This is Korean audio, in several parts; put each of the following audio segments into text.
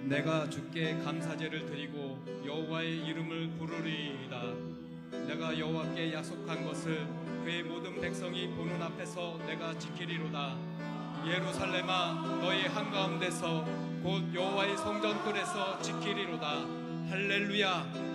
내가 주께 감사제를 드리고 여호와의 이름을 부르리이다. 내가 여호와께 약속한 것을 그의 모든 백성이 보는 앞에서 내가 지키리로다. 예루살렘아, 너희 한가운데서 곧 여호와의 성전뜰에서 지키리로다. 할렐루야.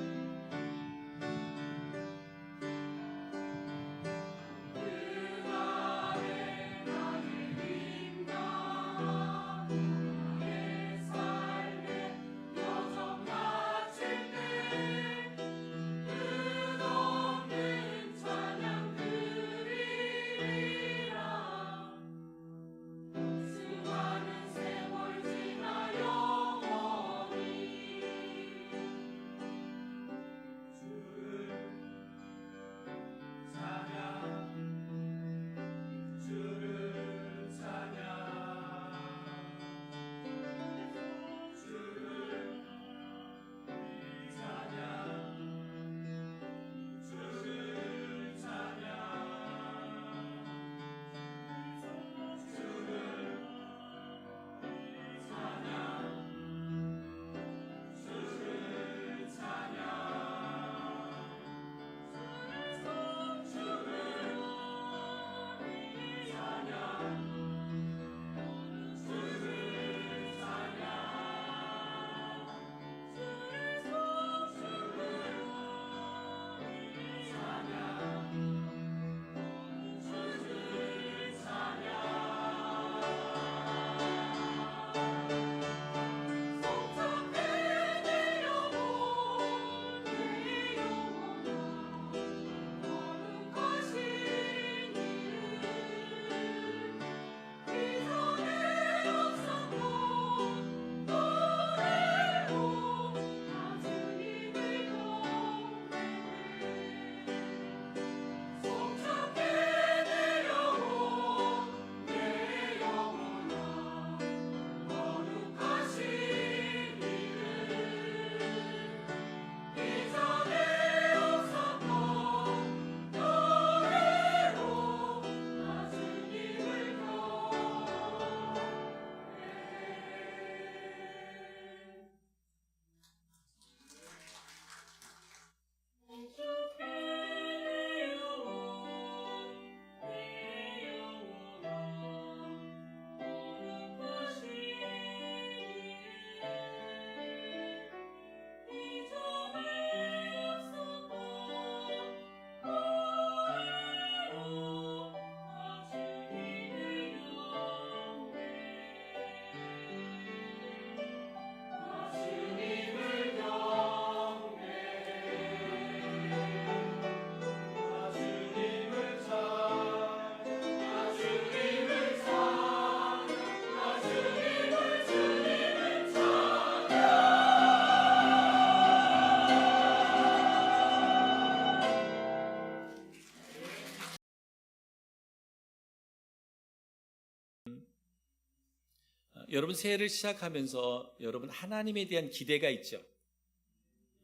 여러분 새해를 시작하면서 여러분 하나님에 대한 기대가 있죠.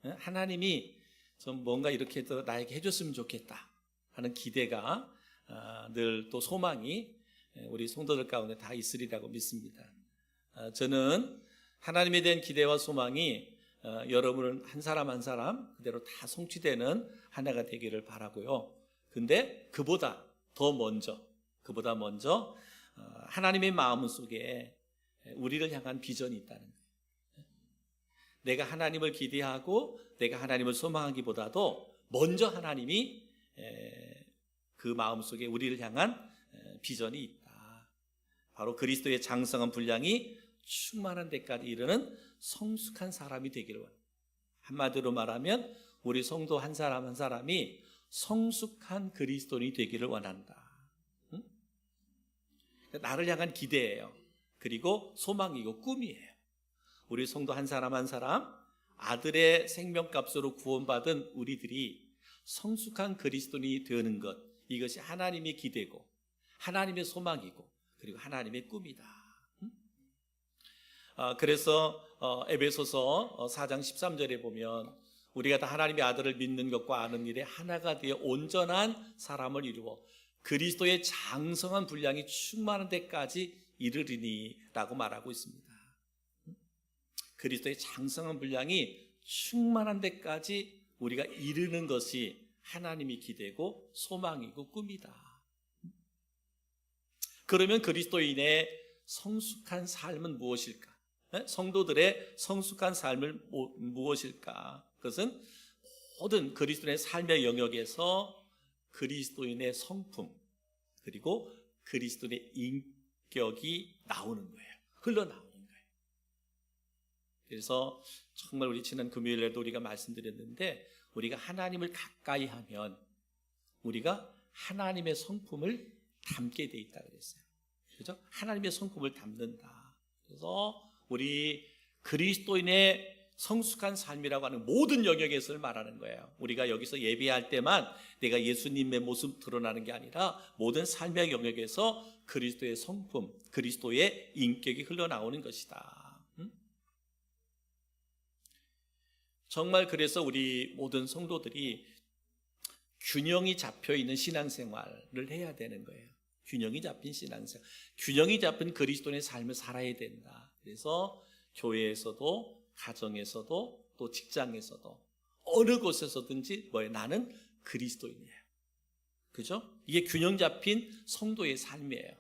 하나님이 좀 뭔가 이렇게 또 나에게 해줬으면 좋겠다 하는 기대가 늘 또 소망이 우리 성도들 가운데 다 있으리라고 믿습니다. 저는 하나님에 대한 기대와 소망이 여러분은 한 사람 한 사람 그대로 다 성취되는 한 해가 되기를 바라고요. 근데 그보다 먼저 하나님의 마음 속에 우리를 향한 비전이 있다는 거예요. 내가 하나님을 기대하고 내가 하나님을 소망하기보다도 먼저 하나님이 그 마음속에 우리를 향한 비전이 있다. 바로 그리스도의 장성한 분량이 충만한 데까지 이르는 성숙한 사람이 되기를 원합니다. 한마디로 말하면 우리 성도 한 사람 한 사람이 성숙한 그리스도인이 되기를 원한다. 나를 향한 기대예요. 그리고 소망이고 꿈이에요. 우리 성도 한 사람 한 사람 아들의 생명값으로 구원받은 우리들이 성숙한 그리스도인이 되는 것, 이것이 하나님의 기대고 하나님의 소망이고 그리고 하나님의 꿈이다. 그래서 에베소서 4장 13절에 보면 우리가 다 하나님의 아들을 믿는 것과 아는 일에 하나가 되어 온전한 사람을 이루어 그리스도의 장성한 분량이 충만한 데까지 이르리니 라고 말하고 있습니다. 그리스도의 장성한 분량이 충만한 데까지 우리가 이르는 것이 하나님이 기대고 소망이고 꿈이다. 그러면 그리스도인의 성숙한 삶은 무엇일까? 성도들의 성숙한 삶은 무엇일까? 그것은 모든 그리스도인의 삶의 영역에서 그리스도인의 성품 그리고 그리스도인의 인격이 나오는 거예요. 흘러나오는 거예요. 그래서 정말 우리 지난 금요일에도 우리가 말씀드렸는데 우리가 하나님을 가까이 하면 우리가 하나님의 성품을 담게 돼 있다 그랬어요. 그죠? 하나님의 성품을 담는다. 그래서 우리 그리스도인의 성숙한 삶이라고 하는 모든 영역에서를 말하는 거예요. 우리가 여기서 예배할 때만 내가 예수님의 모습 드러나는 게 아니라 모든 삶의 영역에서 그리스도의 성품, 그리스도의 인격이 흘러나오는 것이다. 정말 그래서 우리 모든 성도들이 균형이 잡혀 있는 신앙생활을 해야 되는 거예요. 균형이 잡힌 신앙생활, 균형이 잡힌 그리스도인의 삶을 살아야 된다. 그래서 교회에서도 가정에서도 또 직장에서도 어느 곳에서든지 나는 그리스도인이에요. 그죠? 이게 균형 잡힌 성도의 삶이에요.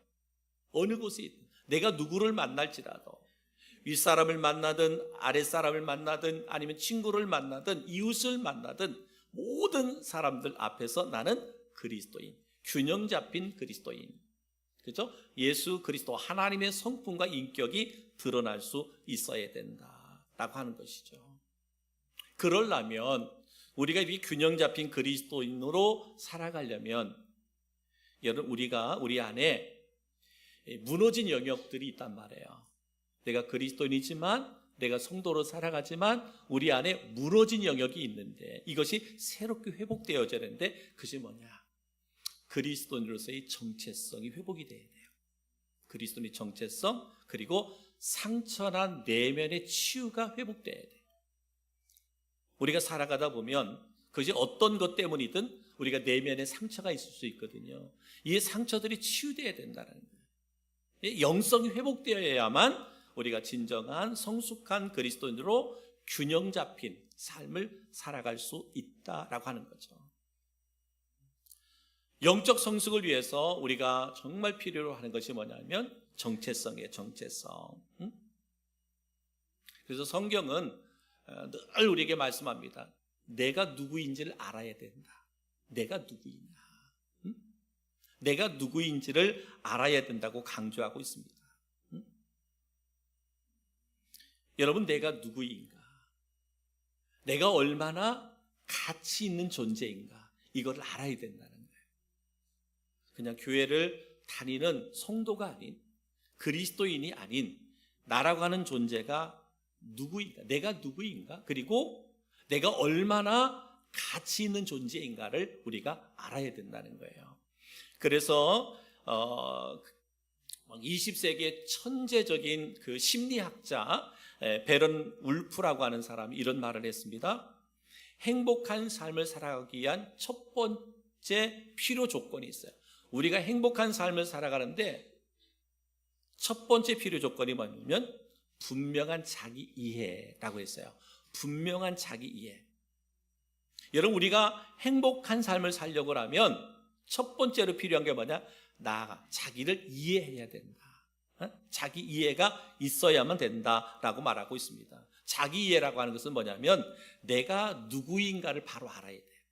어느 곳에 있든 내가 누구를 만날지라도 윗사람을 만나든 아랫사람을 만나든 아니면 친구를 만나든 이웃을 만나든 모든 사람들 앞에서 나는 그리스도인, 균형 잡힌 그리스도인. 그죠? 예수 그리스도 하나님의 성품과 인격이 드러날 수 있어야 된다라고 하는 것이죠. 그러려면 우리가 이 균형 잡힌 그리스도인으로 살아가려면 여러분 우리 안에 무너진 영역들이 있단 말이에요. 내가 그리스도인이지만 내가 성도로 살아가지만 우리 안에 무너진 영역이 있는데 이것이 새롭게 회복되어져야 되는데 그것이 뭐냐? 그리스도인으로서의 정체성이 회복이 돼야 돼요. 그리스도인의 정체성 그리고 상처난 내면의 치유가 회복돼야 돼요. 우리가 살아가다 보면 그것이 어떤 것 때문이든 우리가 내면에 상처가 있을 수 있거든요. 이 상처들이 치유돼야 된다는 거예요. 영성이 회복되어야만 우리가 진정한 성숙한 그리스도인으로 균형 잡힌 삶을 살아갈 수 있다라고 하는 거죠. 영적 성숙을 위해서 우리가 정말 필요로 하는 것이 뭐냐면 정체성이에요. 정체성. 그래서 성경은 늘 우리에게 말씀합니다. 내가 누구인지를 알아야 된다. 내가 누구이냐. 내가 누구인지를 알아야 된다고 강조하고 있습니다. 여러분, 내가 누구인가? 내가 얼마나 가치 있는 존재인가? 이걸 알아야 된다는 거예요. 그냥 교회를 다니는 성도가 아닌 그리스도인이 아닌 나라고 하는 존재가 누구인가? 내가 누구인가? 그리고 내가 얼마나 가치 있는 존재인가를 우리가 알아야 된다는 거예요. 그래서 20세기의 천재적인 그 심리학자 베런 울프라고 하는 사람이 이런 말을 했습니다. 행복한 삶을 살아가기 위한 첫 번째 필요 조건이 있어요. 우리가 행복한 삶을 살아가는데 첫 번째 필요 조건이 뭐냐면 분명한 자기 이해라고 했어요. 분명한 자기 이해. 여러분, 우리가 행복한 삶을 살려고 하면 첫 번째로 필요한 게 뭐냐? 나아가 자기를 이해해야 된다. 자기 이해가 있어야만 된다라고 말하고 있습니다. 자기 이해라고 하는 것은 뭐냐면 내가 누구인가를 바로 알아야 돼요.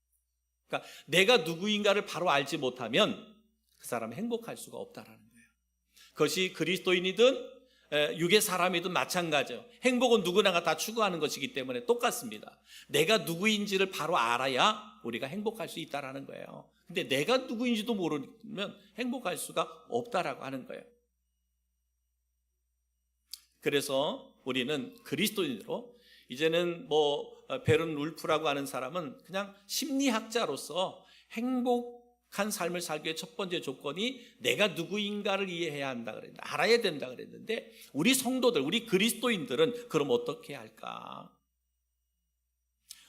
그러니까 내가 누구인가를 바로 알지 못하면 그 사람은 행복할 수가 없다라는 거예요. 그것이 그리스도인이든 육의 사람이든 마찬가지예요. 행복은 누구나가 다 추구하는 것이기 때문에 똑같습니다. 내가 누구인지를 바로 알아야 우리가 행복할 수 있다라는 거예요. 근데 내가 누구인지도 모르면 행복할 수가 없다라고 하는 거예요. 그래서 우리는 그리스도인으로 이제는 베른 울프라고 하는 사람은 그냥 심리학자로서 행복한 삶을 살기 위해 첫 번째 조건이 내가 누구인가를 이해해야 한다 그랬는데 알아야 된다 그랬는데 우리 성도들, 우리 그리스도인들은 그럼 어떻게 할까?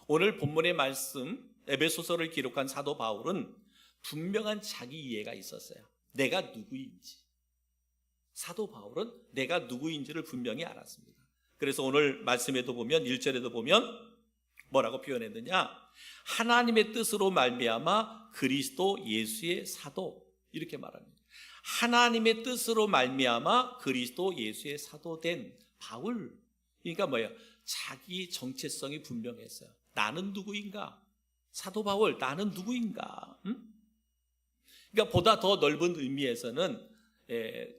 오늘 본문의 말씀 에베소서를 기록한 사도 바울은 분명한 자기 이해가 있었어요. 내가 누구인지. 사도 바울은 내가 누구인지를 분명히 알았습니다. 그래서 오늘 말씀에도 보면 1절에도 보면 뭐라고 표현했느냐? 하나님의 뜻으로 말미암아 그리스도 예수의 사도, 이렇게 말합니다. 하나님의 뜻으로 말미암아 그리스도 예수의 사도된 바울. 그러니까 뭐예요? 자기 정체성이 분명했어요. 나는 누구인가? 사도 바울, 나는 누구인가? 그러니까 보다 더 넓은 의미에서는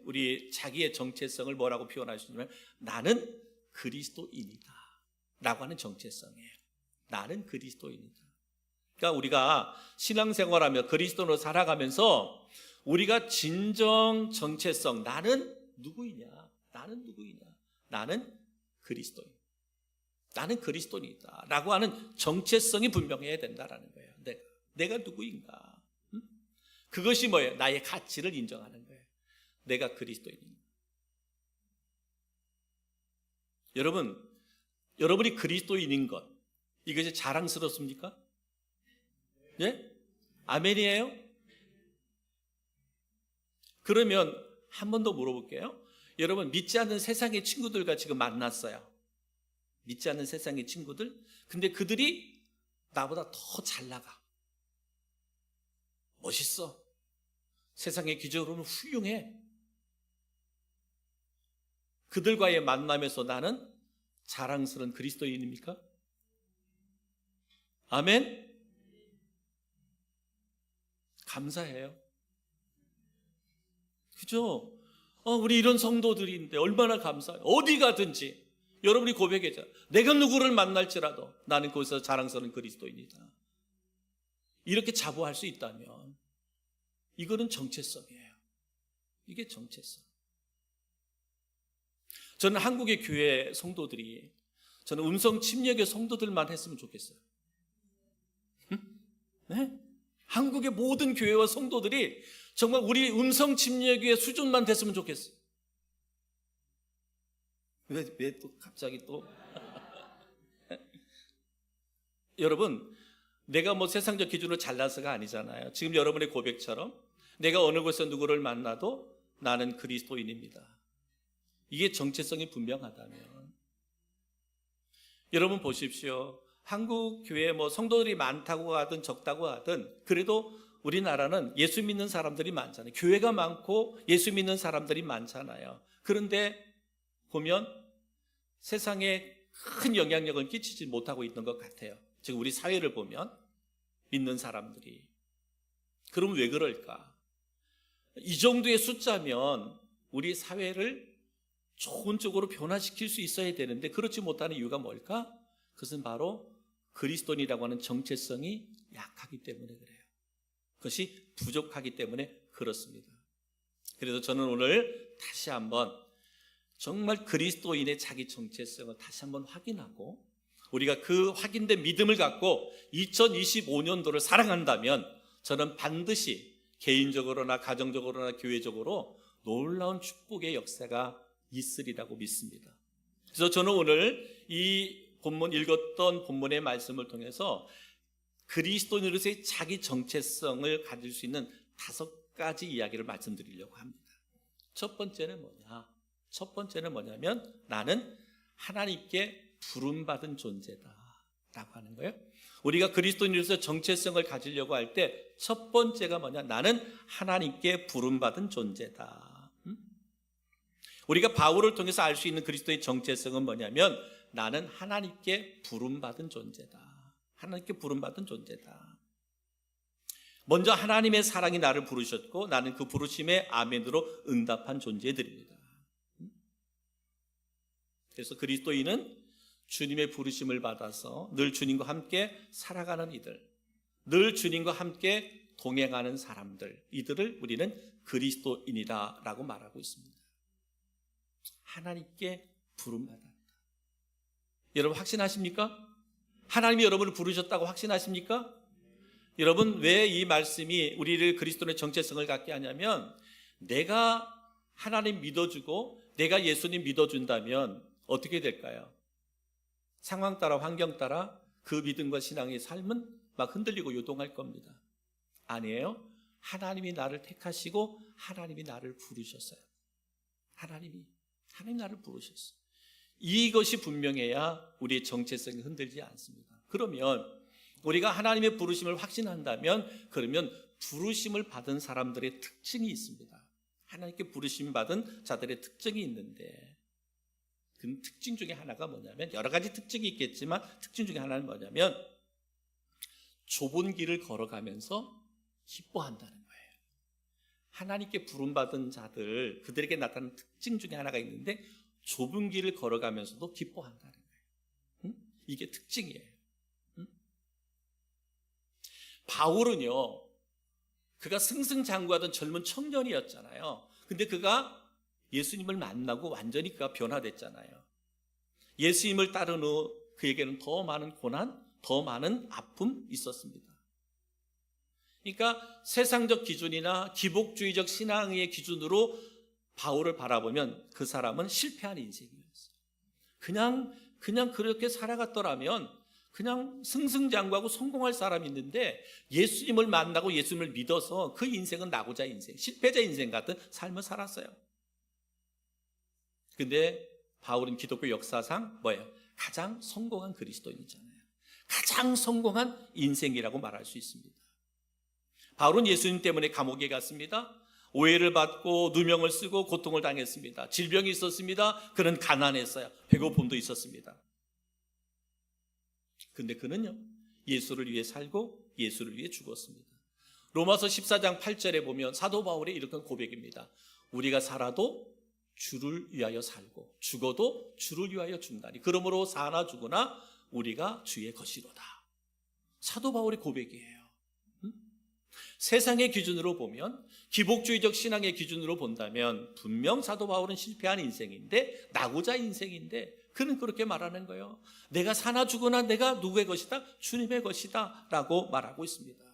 우리 자기의 정체성을 뭐라고 표현할 수 있냐면 나는 그리스도인이다 라고 하는 정체성이에요. 나는 그리스도인이다. 그러니까 우리가 신앙생활하며 그리스도로 살아가면서 우리가 진정 정체성, 나는 누구이냐? 나는 누구이냐? 나는 그리스도인. 나는 그리스도인이다 라고 하는 정체성이 분명해야 된다라는 거예요. 내가 누구인가? 그것이 뭐예요? 나의 가치를 인정하는 거예요. 내가 그리스도인입니다. 여러분이 그리스도인인 것, 이것이 자랑스럽습니까? 예? 아멘이에요? 그러면 한 번 더 물어볼게요. 여러분, 믿지 않는 세상의 친구들과 지금 만났어요. 믿지 않는 세상의 친구들. 근데 그들이 나보다 더 잘 나가. 멋있어. 세상의 기준으로는 훌륭해. 그들과의 만남에서 나는 자랑스러운 그리스도인입니까? 아멘? 감사해요. 그죠? 우리 이런 성도들인데 얼마나 감사해요. 어디 가든지 여러분이 고백했죠. 내가 누구를 만날지라도 나는 거기서 자랑스러운 그리스도인이다. 이렇게 자부할 수 있다면 이거는 정체성이에요. 이게 정체성. 저는 한국의 교회 성도들이, 저는 음성 침략의 성도들만 했으면 좋겠어요. 네? 한국의 모든 교회와 성도들이 정말 우리 음성 침략의 수준만 됐으면 좋겠어요. 왜 또 갑자기 또 여러분, 내가 뭐 세상적 기준으로 잘나서가 아니잖아요. 지금 여러분의 고백처럼 내가 어느 곳에서 누구를 만나도 나는 그리스도인입니다. 이게 정체성이 분명하다면, 여러분 보십시오. 한국 교회에 뭐 성도들이 많다고 하든 적다고 하든 그래도 우리나라는 예수 믿는 사람들이 많잖아요. 교회가 많고 예수 믿는 사람들이 많잖아요. 그런데 보면 세상에 큰 영향력을 끼치지 못하고 있는 것 같아요. 지금 우리 사회를 보면 믿는 사람들이. 그럼 왜 그럴까? 이 정도의 숫자면 우리 사회를 좋은 쪽으로 변화시킬 수 있어야 되는데 그렇지 못하는 이유가 뭘까? 그것은 바로 그리스도인이라고 하는 정체성이 약하기 때문에 그래요. 그것이 부족하기 때문에 그렇습니다. 그래서 저는 오늘 다시 한번 정말 그리스도인의 자기 정체성을 다시 한번 확인하고 우리가 그 확인된 믿음을 갖고 2025년도를 살아간다면 저는 반드시 개인적으로나 가정적으로나 교회적으로 놀라운 축복의 역사가 있으리라고 믿습니다. 그래서 저는 오늘 이 본문 읽었던 본문의 말씀을 통해서 그리스도인으로서의 자기 정체성을 가질 수 있는 5가지 이야기를 말씀드리려고 합니다. 첫 번째는 뭐냐면 나는 하나님께 부름받은 존재다 라고 하는 거예요. 우리가 그리스도인으로서 정체성을 가지려고 할 때 첫 번째가 뭐냐? 나는 하나님께 부름받은 존재다. 우리가 바울을 통해서 알 수 있는 그리스도의 정체성은 뭐냐면 나는 하나님께 부름받은 존재다. 하나님께 부름받은 존재다. 먼저 하나님의 사랑이 나를 부르셨고 나는 그 부르심에 아멘으로 응답한 존재들입니다. 그래서 그리스도인은 주님의 부르심을 받아서 늘 주님과 함께 살아가는 이들, 늘 주님과 함께 동행하는 사람들, 이들을 우리는 그리스도인이다 라고 말하고 있습니다. 하나님께 부름받았다. 여러분 확신하십니까? 하나님이 여러분을 부르셨다고 확신하십니까? 여러분, 왜 이 말씀이 우리를 그리스도의 정체성을 갖게 하냐면 내가 하나님 믿어주고 내가 예수님 믿어준다면 어떻게 될까요? 상황 따라 환경 따라 그 믿음과 신앙의 삶은 막 흔들리고 요동할 겁니다. 아니에요. 하나님이 나를 택하시고 하나님이 나를 부르셨어요. 하나님이 나를 부르셨어요. 이것이 분명해야 우리의 정체성이 흔들리지 않습니다. 그러면 우리가 하나님의 부르심을 확신한다면 그러면 부르심을 받은 사람들의 특징이 있습니다. 하나님께 부르심 받은 자들의 특징이 있는데 그 특징 중에 하나가 뭐냐면 여러 가지 특징이 있겠지만 특징 중에 하나는 뭐냐면 좁은 길을 걸어가면서 기뻐한다는 거예요. 하나님께 부름받은 자들 그들에게 나타나는 특징 중에 하나가 있는데 좁은 길을 걸어가면서도 기뻐한다는 거예요. 이게 특징이에요. 바울은요, 그가 승승장구하던 젊은 청년이었잖아요. 근데 그가 예수님을 만나고 완전히 그가 변화됐잖아요. 예수님을 따른 후 그에게는 더 많은 고난, 더 많은 아픔 있었습니다. 그러니까 세상적 기준이나 기복주의적 신앙의 기준으로 바울을 바라보면 그 사람은 실패한 인생이었어요. 그냥 그렇게 살아갔더라면 그냥 승승장구하고 성공할 사람이 있는데 예수님을 만나고 예수님을 믿어서 그 인생은 낙오자 인생, 실패자 인생 같은 삶을 살았어요. 근데 바울은 기독교 역사상 뭐예요? 가장 성공한 그리스도인이잖아요. 가장 성공한 인생이라고 말할 수 있습니다. 바울은 예수님 때문에 감옥에 갔습니다. 오해를 받고 누명을 쓰고 고통을 당했습니다. 질병이 있었습니다. 그는 가난했어요. 배고픔도 있었습니다. 근데 그는요, 예수를 위해 살고 예수를 위해 죽었습니다. 로마서 14장 8절에 보면 사도 바울의 이렇게 고백입니다. 우리가 살아도 주를 위하여 살고 죽어도 주를 위하여 죽나니 그러므로 사나 죽으나 우리가 주의 것이로다. 사도 바울의 고백이에요. 세상의 기준으로 보면 기복주의적 신앙의 기준으로 본다면 분명 사도 바울은 실패한 인생인데 낙오자 인생인데 그는 그렇게 말하는 거예요. 내가 사나 죽으나 내가 누구의 것이다? 주님의 것이다 라고 말하고 있습니다.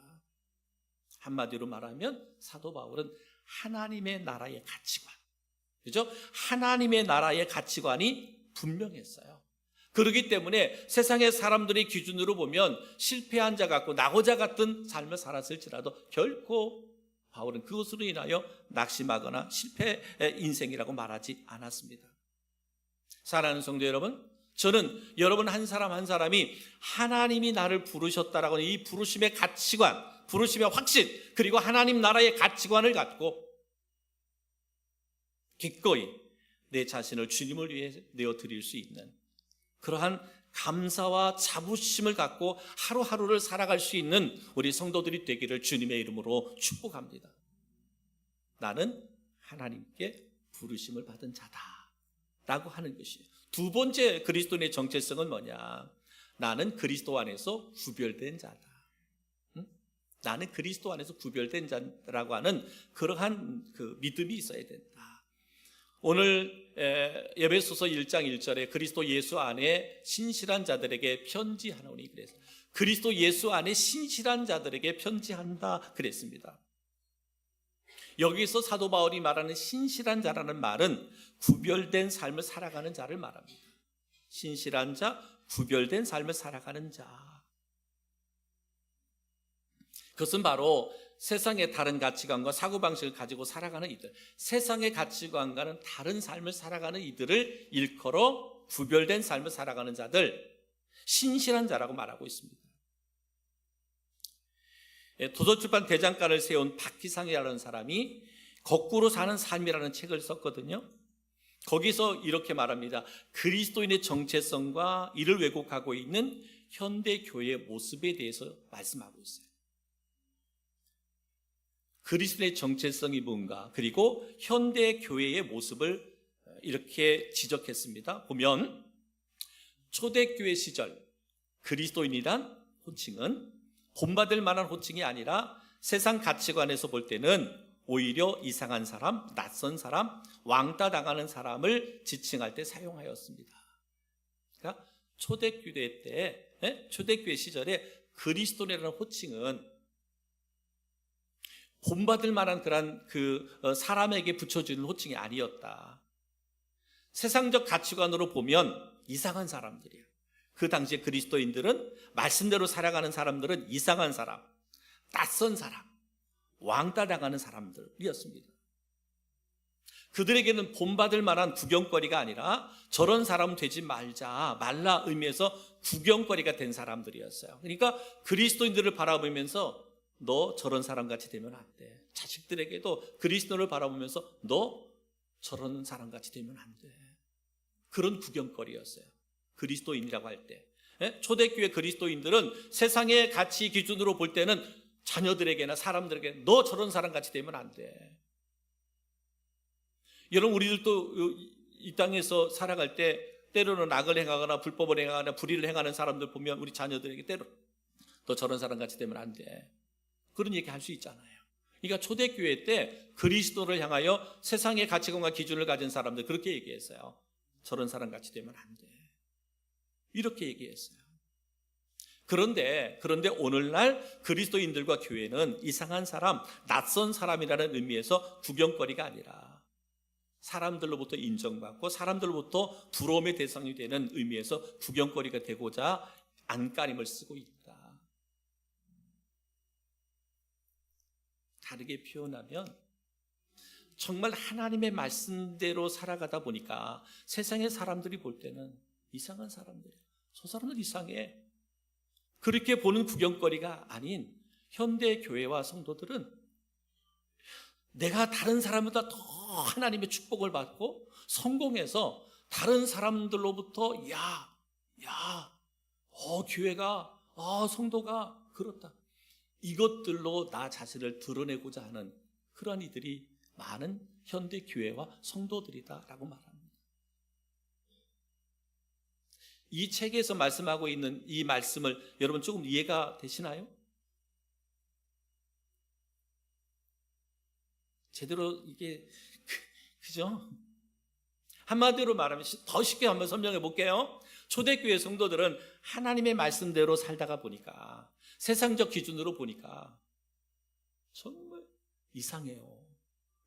한마디로 말하면 사도 바울은 하나님의 나라의 가치관, 그죠? 하나님의 나라의 가치관이 분명했어요. 그렇기 때문에 세상의 사람들의 기준으로 보면 실패한 자 같고 낙오자 같은 삶을 살았을지라도 결코 바울은 그것으로 인하여 낙심하거나 실패의 인생이라고 말하지 않았습니다. 사랑하는 성도 여러분, 저는 여러분 한 사람 한 사람이 하나님이 나를 부르셨다라고 하는 이 부르심의 가치관, 부르심의 확신, 그리고 하나님 나라의 가치관을 갖고 기꺼이 내 자신을 주님을 위해 내어드릴 수 있는 그러한 감사와 자부심을 갖고 하루하루를 살아갈 수 있는 우리 성도들이 되기를 주님의 이름으로 축복합니다. 나는 하나님께 부르심을 받은 자다 라고 하는 것이에요. 두 번째 그리스도인의 정체성은 뭐냐? 나는 그리스도 안에서 구별된 자다. 나는 그리스도 안에서 구별된 자라고 하는 그러한 그 믿음이 있어야 된다. 오늘 에베소서 1장 1절에 그리스도 예수 안에 신실한 자들에게 편지하노니 그래서 그리스도 예수 안에 신실한 자들에게 편지한다 그랬습니다. 여기서 사도 바울이 말하는 신실한 자라는 말은 구별된 삶을 살아가는 자를 말합니다. 신실한 자, 구별된 삶을 살아가는 자. 그것은 바로 세상의 다른 가치관과 사고방식을 가지고 살아가는 이들, 세상의 가치관과는 다른 삶을 살아가는 이들을 일컬어 구별된 삶을 살아가는 자들, 신실한 자라고 말하고 있습니다. 도서출판 대장간을 세운 박희상이라는 사람이 거꾸로 사는 삶이라는 책을 썼거든요. 거기서 이렇게 말합니다. 그리스도인의 정체성과 이를 왜곡하고 있는 현대 교회의 모습에 대해서 말씀하고 있어요. 그리스도의 정체성이 뭔가, 그리고 현대 교회의 모습을 이렇게 지적했습니다. 보면 초대교회 시절 그리스도인이란 호칭은 본받을 만한 호칭이 아니라 세상 가치관에서 볼 때는 오히려 이상한 사람, 낯선 사람, 왕따 당하는 사람을 지칭할 때 사용하였습니다. 그러니까 초대교회 때, 초대교회 시절에 그리스도인이라는 호칭은 본받을 만한 그런 사람에게 붙여주는 호칭이 아니었다. 세상적 가치관으로 보면 이상한 사람들이에요. 그 당시에 그리스도인들은 말씀대로 살아가는 사람들은 이상한 사람, 낯선 사람, 왕따 당하는 사람들이었습니다. 그들에게는 본받을 만한 구경거리가 아니라 저런 사람 되지 말라 의미에서 구경거리가 된 사람들이었어요. 그러니까 그리스도인들을 바라보면서 너 저런 사람같이 되면 안 돼. 자식들에게도 그리스도를 바라보면서 너 저런 사람같이 되면 안 돼. 그런 구경거리였어요. 그리스도인이라고 할 때. 초대교회 그리스도인들은 세상의 가치 기준으로 볼 때는 자녀들에게나 사람들에게 너 저런 사람같이 되면 안 돼. 여러분, 우리들도 이 땅에서 살아갈 때 때로는 악을 행하거나 불법을 행하거나 불의를 행하는 사람들 보면 우리 자녀들에게 때로 너 저런 사람같이 되면 안 돼. 그런 얘기 할 수 있잖아요. 그러니까 초대교회 때 그리스도를 향하여 세상의 가치관과 기준을 가진 사람들 그렇게 얘기했어요. 저런 사람같이 되면 안 돼. 이렇게 얘기했어요. 그런데 오늘날 그리스도인들과 교회는 이상한 사람, 낯선 사람이라는 의미에서 구경거리가 아니라 사람들로부터 인정받고 사람들로부터 부러움의 대상이 되는 의미에서 구경거리가 되고자 안간힘을 쓰고 있다. 다르게 표현하면 정말 하나님의 말씀대로 살아가다 보니까 세상의 사람들이 볼 때는 이상한 사람들이야. 저 사람들 이상해. 그렇게 보는 구경거리가 아닌 현대 교회와 성도들은 내가 다른 사람보다 더 하나님의 축복을 받고 성공해서 다른 사람들로부터 교회가 성도가 그렇다. 이것들로 나 자신을 드러내고자 하는 그러한 이들이 많은 현대 교회와 성도들이다라고 말합니다. 이 책에서 말씀하고 있는 이 말씀을 여러분 조금 이해가 되시나요? 제대로 이게 그죠? 한마디로 말하면 더 쉽게 한번 설명해 볼게요. 초대교회 성도들은 하나님의 말씀대로 살다가 보니까 세상적 기준으로 보니까 정말 이상해요.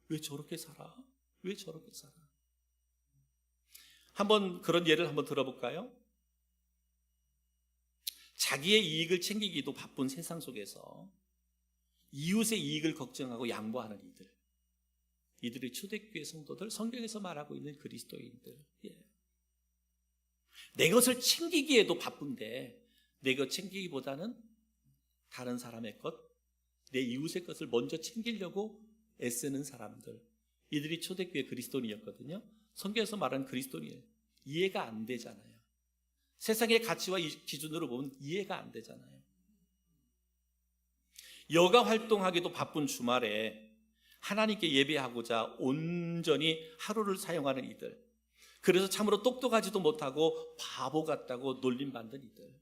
왜 저렇게 살아? 왜 저렇게 살아? 한번 그런 예를 한번 들어볼까요? 자기의 이익을 챙기기도 바쁜 세상 속에서 이웃의 이익을 걱정하고 양보하는 이들이 초대교회 성도들, 성경에서 말하고 있는 그리스도인들. 내 것을 챙기기에도 바쁜데 내 것 챙기기보다는 다른 사람의 것, 내 이웃의 것을 먼저 챙기려고 애쓰는 사람들, 이들이 초대교회 그리스도인이었거든요. 성경에서 말하는 그리스도인이에요. 이해가 안 되잖아요. 세상의 가치와 기준으로 보면 이해가 안 되잖아요. 여가 활동하기도 바쁜 주말에 하나님께 예배하고자 온전히 하루를 사용하는 이들, 그래서 참으로 똑똑하지도 못하고 바보 같다고 놀림받는 이들.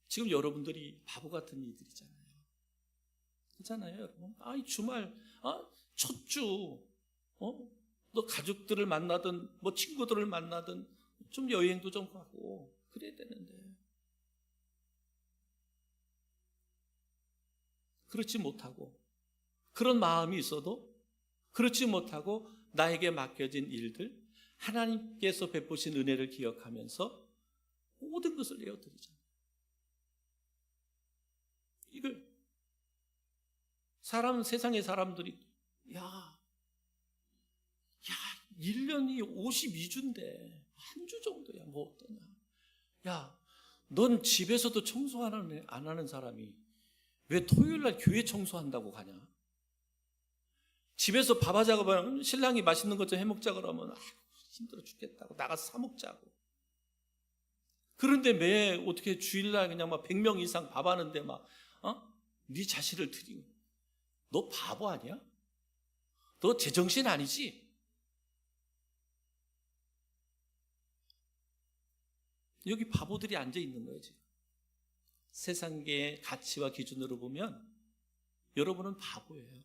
지금 여러분들이 바보 같은 이들이잖아요. 그렇잖아요, 여러분. 이 주말, 첫 주, 너 가족들을 만나든 뭐 친구들을 만나든 좀 여행도 좀 가고 그래야 되는데 그렇지 못하고, 그런 마음이 있어도 그렇지 못하고 나에게 맡겨진 일들, 하나님께서 베푸신 은혜를 기억하면서 모든 것을 내어드리잖아요. 이걸 세상의 사람들이 1년이 52주인데 한 주 정도야 뭐 어떠냐. 넌 집에서도 청소 안 하는 사람이 왜 토요일날 교회 청소한다고 가냐? 집에서 밥 하자고 하면 신랑이 맛있는 것 좀 해먹자 그러면 힘들어 죽겠다고 나가서 사 먹자고. 그런데 매 어떻게 주일날 그냥 막 100명 이상 밥 하는데 네 자신을 드리고, 너 바보 아니야? 너 제정신 아니지? 여기 바보들이 앉아 있는 거예요, 지금. 세상의 가치와 기준으로 보면 여러분은 바보예요.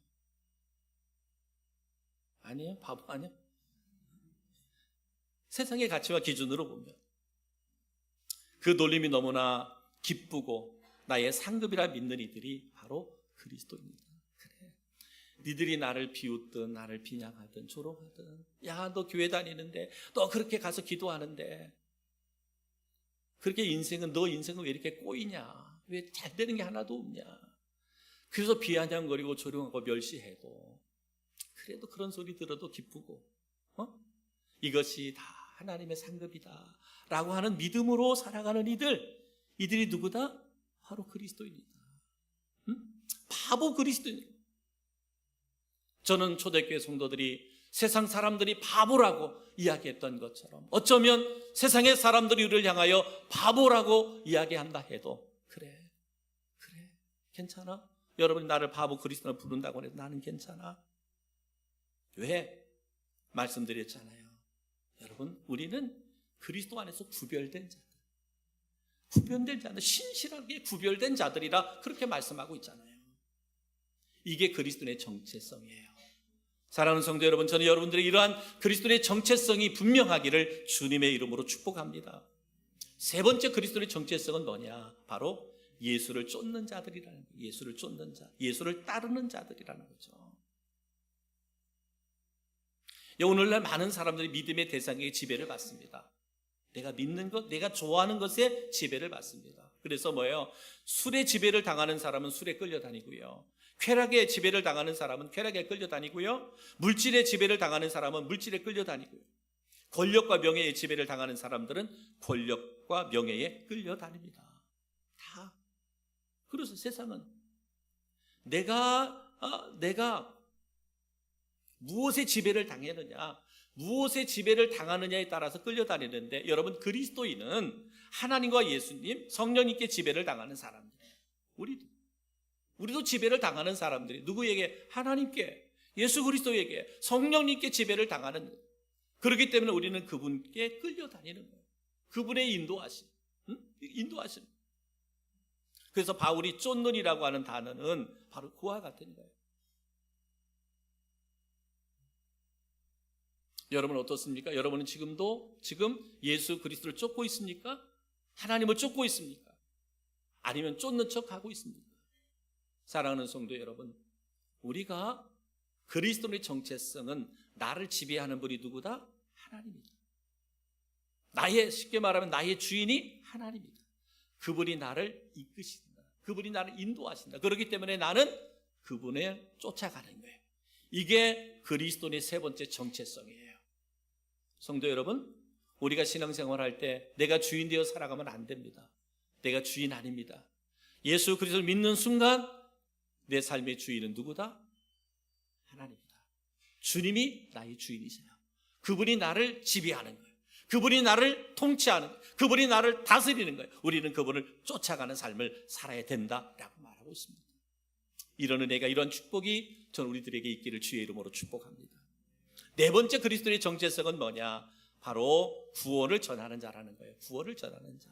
아니에요? 바보 아니야? 세상의 가치와 기준으로 보면 그 놀림이 너무나 기쁘고 나의 상급이라 믿는 이들이 바로 그리스도입니다. 그래, 니들이 나를 비웃든 나를 비난하든 조롱하든, 너 교회 다니는데, 너 그렇게 가서 기도하는데, 그렇게 너 인생은 왜 이렇게 꼬이냐? 왜 잘 되는 게 하나도 없냐? 그래서 비아냥거리고 조롱하고 멸시해도 그래도 그런 소리 들어도 기쁘고 이것이 다 하나님의 상급이다 라고 하는 믿음으로 살아가는 이들이 누구다? 바로 그리스도인이다. 바보 그리스도인. 저는 초대교회 성도들이 세상 사람들이 바보라고 이야기했던 것처럼 어쩌면 세상의 사람들이 우리를 향하여 바보라고 이야기한다 해도 그래 괜찮아? 여러분이 나를 바보 그리스도로 부른다고 해도 나는 괜찮아. 왜? 말씀드렸잖아요. 여러분, 우리는 그리스도 안에서 구별된 자들, 신실하게 구별된 자들이라 그렇게 말씀하고 있잖아요. 이게 그리스도의 정체성이에요. 사랑하는 성도 여러분, 저는 여러분들의 이러한 그리스도의 정체성이 분명하기를 주님의 이름으로 축복합니다. 세 번째 그리스도의 정체성은 뭐냐? 바로 예수를 쫓는 자들이라는 거예요. 예수를 쫓는 자, 예수를 따르는 자들이라는 거죠. 오늘날 많은 사람들이 믿음의 대상에게 지배를 받습니다. 내가 믿는 것, 내가 좋아하는 것에 지배를 받습니다. 그래서 뭐예요? 술에 지배를 당하는 사람은 술에 끌려다니고요. 쾌락에 지배를 당하는 사람은 쾌락에 끌려다니고요. 물질에 지배를 당하는 사람은 물질에 끌려다니고요. 권력과 명예에 지배를 당하는 사람들은 권력과 명예에 끌려다닙니다. 다. 그래서 세상은 내가 무엇에 지배를 당했느냐, 무엇에 지배를 당하느냐에 따라서 끌려다니는데, 여러분, 그리스도인은 하나님과 예수님, 성령님께 지배를 당하는 사람들이에요. 우리도 지배를 당하는 사람들이 누구에게? 하나님께, 예수 그리스도에게, 성령님께 지배를 당하는. 그렇기 때문에 우리는 그분께 끌려다니는 거예요. 그분의 인도하심. 그래서 바울이 쫓는이라고 하는 단어는 바로 그와 같은 거예요. 여러분 어떻습니까? 여러분은 지금 예수 그리스도를 쫓고 있습니까? 하나님을 쫓고 있습니까? 아니면 쫓는 척하고 있습니까? 사랑하는 성도 여러분, 우리가 그리스도의 정체성은 나를 지배하는 분이 누구다? 하나님이다. 쉽게 말하면 나의 주인이 하나님이다. 그분이 나를 이끄신다. 그분이 나를 인도하신다. 그렇기 때문에 나는 그분을 쫓아가는 거예요. 이게 그리스도의 세 번째 정체성이에요. 성도 여러분, 우리가 신앙생활할 때 내가 주인 되어 살아가면 안 됩니다. 내가 주인 아닙니다. 예수 그리스도를 믿는 순간 내 삶의 주인은 누구다? 하나님이다. 주님이 나의 주인이세요. 그분이 나를 지배하는 거예요. 그분이 나를 통치하는 거예요. 그분이 나를 다스리는 거예요. 우리는 그분을 쫓아가는 삶을 살아야 된다라고 말하고 있습니다. 이런 은혜가, 이런 축복이 전 우리들에게 있기를 주의 이름으로 축복합니다. 네 번째 그리스도의 정체성은 뭐냐? 바로 구원을 전하는 자라는 거예요. 구원을 전하는 자.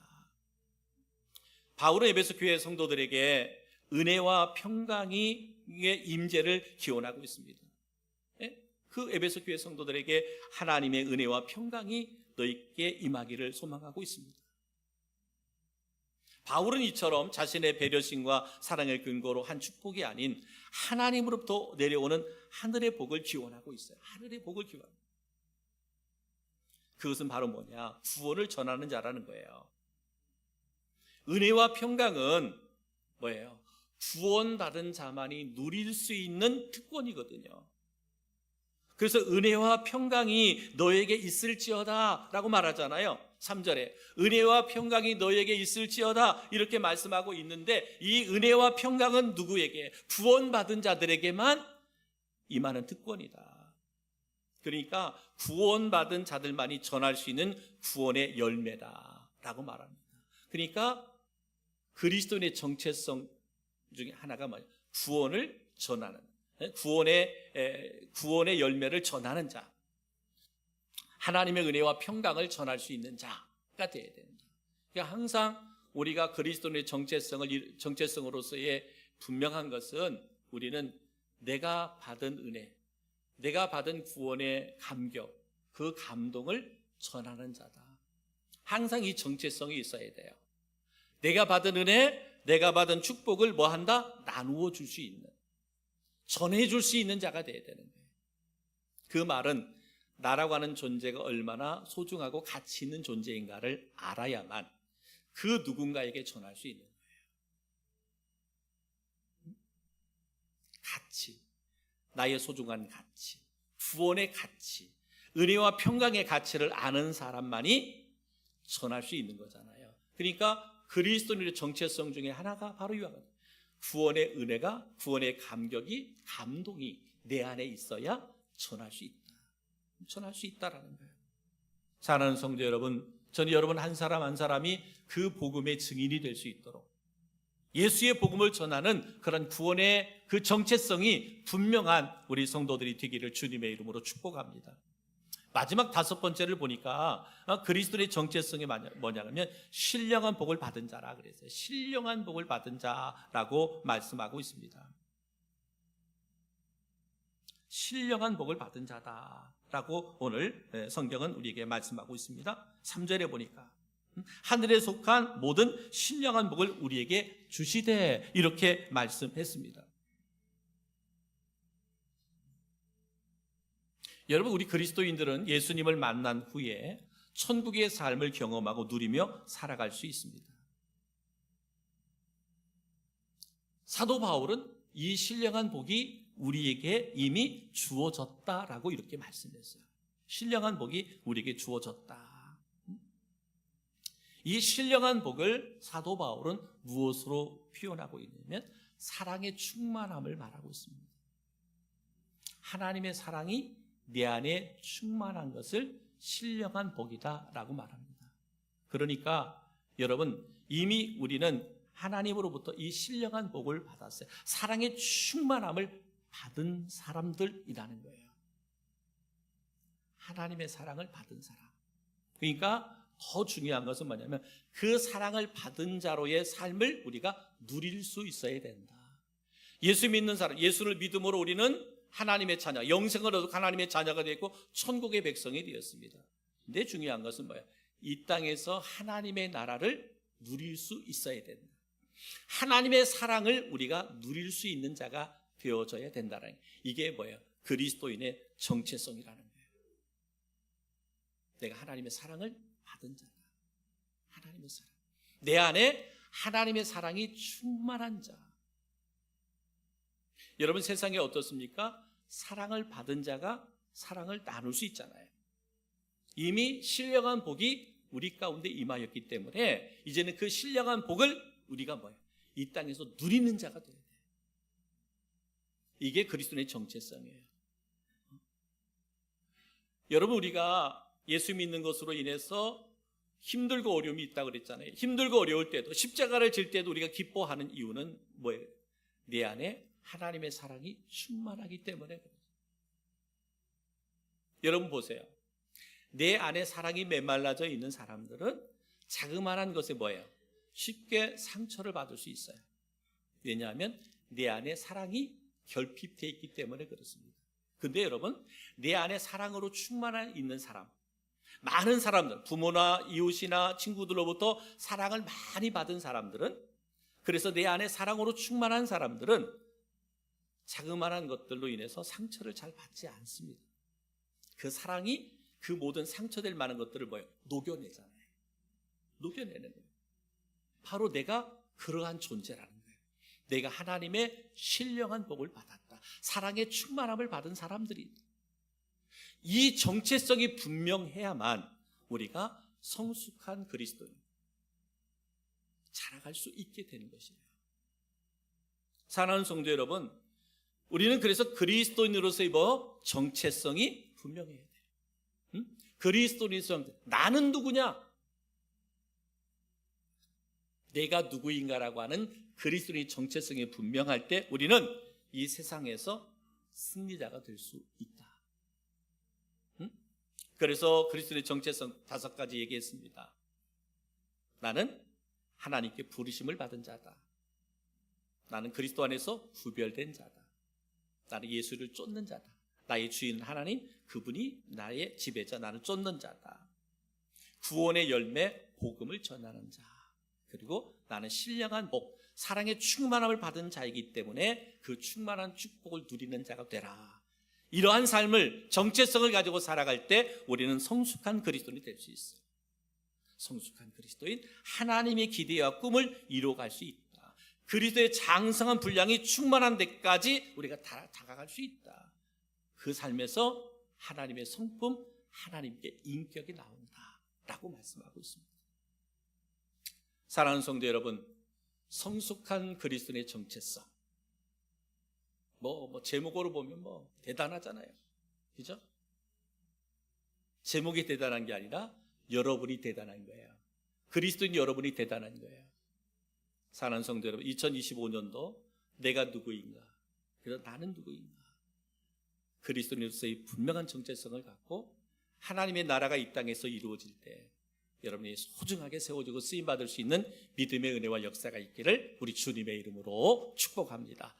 바울은 에베소 교회 성도들에게 은혜와 평강의 임재를 기원하고 있습니다. 그 에베소 교회 성도들에게 하나님의 은혜와 평강이 너희께 임하기를 소망하고 있습니다. 바울은 이처럼 자신의 배려심과 사랑을 근거로 한 축복이 아닌 하나님으로부터 내려오는 하늘의 복을 기원하고 있어요. 하늘의 복을 기원합니다. 그것은 바로 뭐냐? 구원을 전하는 자라는 거예요. 은혜와 평강은 뭐예요? 구원받은 자만이 누릴 수 있는 특권이거든요. 그래서 은혜와 평강이 너에게 있을지어다 라고 말하잖아요. 3절에 은혜와 평강이 너에게 있을지어다 이렇게 말씀하고 있는데, 이 은혜와 평강은 누구에게? 구원받은 자들에게만 임하는 특권이다. 그러니까 구원받은 자들만이 전할 수 있는 구원의 열매다 라고 말합니다. 그러니까 그리스도인의 정체성 중에 하나가 뭐예요? 구원을 전하는, 구원의 열매를 전하는 자, 하나님의 은혜와 평강을 전할 수 있는 자가 되어야 된다. 그러니까 항상 우리가 그리스도의 정체성으로서의 분명한 것은, 우리는 내가 받은 은혜, 내가 받은 구원의 감격, 그 감동을 전하는 자다. 항상 이 정체성이 있어야 돼요. 내가 받은 은혜, 내가 받은 축복을 뭐 한다? 나누어 줄 수 있는, 전해줄 수 있는 자가 되어야 되는 거예요. 그 말은 나라고 하는 존재가 얼마나 소중하고 가치 있는 존재인가를 알아야만 그 누군가에게 전할 수 있는 거예요. 가치, 나의 소중한 가치, 구원의 가치, 은혜와 평강의 가치를 아는 사람만이 전할 수 있는 거잖아요. 그러니까 그리스도인의 정체성 중에 하나가 바로 이와 같아요. 구원의 은혜가, 구원의 감격이, 감동이 내 안에 있어야 전할 수 있다. 전할 수 있다라는 거예요. 사랑하는 성도 여러분, 저는 여러분 한 사람 한 사람이 그 복음의 증인이 될 수 있도록 예수의 복음을 전하는 그런 구원의 그 정체성이 분명한 우리 성도들이 되기를 주님의 이름으로 축복합니다. 마지막 5번째를 보니까 그리스도의 정체성이 뭐냐면 신령한 복을 받은 자라 그랬어요. 신령한 복을 받은 자라고 말씀하고 있습니다. 신령한 복을 받은 자다라고 오늘 성경은 우리에게 말씀하고 있습니다. 3절에 보니까 하늘에 속한 모든 신령한 복을 우리에게 주시되 이렇게 말씀했습니다. 여러분, 우리 그리스도인들은 예수님을 만난 후에 천국의 삶을 경험하고 누리며 살아갈 수 있습니다. 사도 바울은 이 신령한 복이 우리에게 이미 주어졌다라고 이렇게 말씀했어요. 신령한 복이 우리에게 주어졌다. 이 신령한 복을 사도 바울은 무엇으로 표현하고 있냐면 사랑의 충만함을 말하고 있습니다. 하나님의 사랑이 내 안에 충만한 것을 신령한 복이다라고 말합니다. 그러니까 여러분, 이미 우리는 하나님으로부터 이 신령한 복을 받았어요. 사랑의 충만함을 받은 사람들이라는 거예요. 하나님의 사랑을 받은 사람. 그러니까 더 중요한 것은 뭐냐면 그 사랑을 받은 자로의 삶을 우리가 누릴 수 있어야 된다. 예수 믿는 사람, 예수를 믿음으로 우리는 하나님의 자녀, 영생을 얻고 하나님의 자녀가 되었고 천국의 백성이 되었습니다. 근데 중요한 것은 뭐예요? 이 땅에서 하나님의 나라를 누릴 수 있어야 된다. 하나님의 사랑을 우리가 누릴 수 있는 자가 되어져야 된다는 거예요. 이게 뭐예요? 그리스도인의 정체성이라는 거예요. 내가 하나님의 사랑을 받은 자다. 하나님의 사랑. 내 안에 하나님의 사랑이 충만한 자. 여러분, 세상에 어떻습니까? 사랑을 받은 자가 사랑을 나눌 수 있잖아요. 이미 신령한 복이 우리 가운데 임하였기 때문에 이제는 그 신령한 복을 우리가 뭐예요? 이 땅에서 누리는 자가 돼야 돼요. 이게 그리스도의 정체성이에요. 여러분, 우리가 예수 믿는 것으로 인해서 힘들고 어려움이 있다고 그랬잖아요. 힘들고 어려울 때도, 십자가를 질 때도 우리가 기뻐하는 이유는 뭐예요? 내 안에 하나님의 사랑이 충만하기 때문에 그래요. 여러분 보세요. 내 안에 사랑이 메말라져 있는 사람들은 자그마한 것에 뭐예요? 쉽게 상처를 받을 수 있어요. 왜냐하면 내 안에 사랑이 결핍되어 있기 때문에 그렇습니다. 근데 여러분, 내 안에 사랑으로 충만한 있는 사람, 많은 사람들, 부모나 이웃이나 친구들로부터 사랑을 많이 받은 사람들은, 그래서 내 안에 사랑으로 충만한 사람들은 자그마한 것들로 인해서 상처를 잘 받지 않습니다. 그 사랑이 그 모든 상처될 만한 것들을 뭐예요? 녹여내잖아요. 녹여내는 거예요. 바로 내가 그러한 존재라는 거예요. 내가 하나님의 신령한 복을 받았다. 사랑의 충만함을 받은 사람들이. 이 정체성이 분명해야만 우리가 성숙한 그리스도인, 자라갈 수 있게 되는 것이에요. 사랑하는 성도 여러분, 우리는 그래서 그리스도인으로서의 정체성이 분명해야 돼요. 그리스도인으로서 나는 누구냐? 내가 누구인가라고 하는 그리스도인의 정체성이 분명할 때 우리는 이 세상에서 승리자가 될 수 있다. 그래서 그리스도의 정체성 5가지 얘기했습니다. 나는 하나님께 부르심을 받은 자다. 나는 그리스도 안에서 구별된 자다. 나는 예수를 쫓는 자다. 나의 주인 하나님, 그분이 나의 지배자, 나는 쫓는 자다. 구원의 열매, 복음을 전하는 자. 그리고 나는 신령한 복, 사랑의 충만함을 받은 자이기 때문에 그 충만한 축복을 누리는 자가 되라. 이러한 삶을, 정체성을 가지고 살아갈 때 우리는 성숙한 그리스도인이 될 수 있어요. 성숙한 그리스도인, 하나님의 기대와 꿈을 이루어갈 수 있다. 그리스도의 장성한 분량이 충만한 데까지 우리가 다가갈 수 있다. 그 삶에서 하나님의 성품, 하나님께 인격이 나온다라고 말씀하고 있습니다. 사랑하는 성도 여러분, 성숙한 그리스도의 정체성. 제목으로 보면 대단하잖아요. 그죠? 제목이 대단한 게 아니라 여러분이 대단한 거예요. 그리스도인 여러분이 대단한 거예요. 사랑하는 성도 여러분, 2025년도 내가 누구인가? 그래서 나는 누구인가? 그리스도인으로서의 분명한 정체성을 갖고 하나님의 나라가 이 땅에서 이루어질 때 여러분이 소중하게 세워지고 쓰임받을 수 있는 믿음의 은혜와 역사가 있기를 우리 주님의 이름으로 축복합니다.